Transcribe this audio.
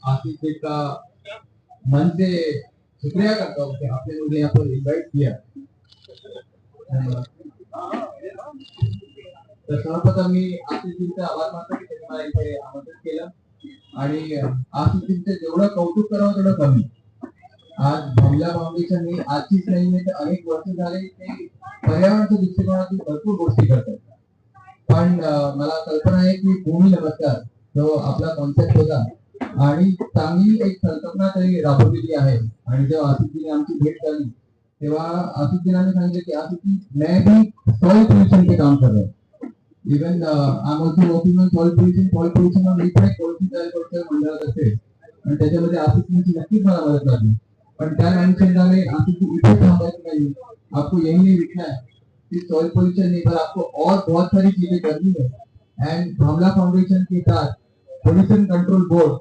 आसिफ जी का मन से शुक्रिया करता हूँ कि आपने मुझे यहाँ पर इनवाइट किया। तर सर्वप्रथम मी आसिफजींचा आभार मानतो की त्यांनी मला इथे आमंत्रित केलं आणि आसिफजींचं जेवढं कौतुक करावं तेवढं कमी। आज भावला फाउंडेशन ही आजचीच नाही तर अनेक वर्ष झाले ते पर्यावरणाच्या दृष्टिकोनातून भरपूर गोष्टी करतात। पण मला कल्पना आहे की भूमी नमस्कार जो आपला कॉन्सेप्ट होता आणि चांगली एक संकल्पना तरी राबवलेली आहे। आणि जेव्हा आसिफजीने आमची भेट झाली तेव्हा आसिफजीने सांगितलं की आसिफजी मैं भी सॉइल पोल्यूशन पे काम कर रहा हूँ। Even I am also working on soil pollution और मी पण एक पॉलिसी तयार करतोय मंडळात असेल आणि त्याच्यामध्ये आसिफजींची नक्कीच मला मदत लागली। पण त्या अनुषंगाने आसिफजी इथे थांबायचं नाही, आपको यही नहीं लिखना है कि सॉइल पोल्यूशन नहीं पर आपको और बहुत सारी चीजें करनी है। एंड भावला फाउंडेशन के साथ पोल्यूशन कंट्रोल बोर्ड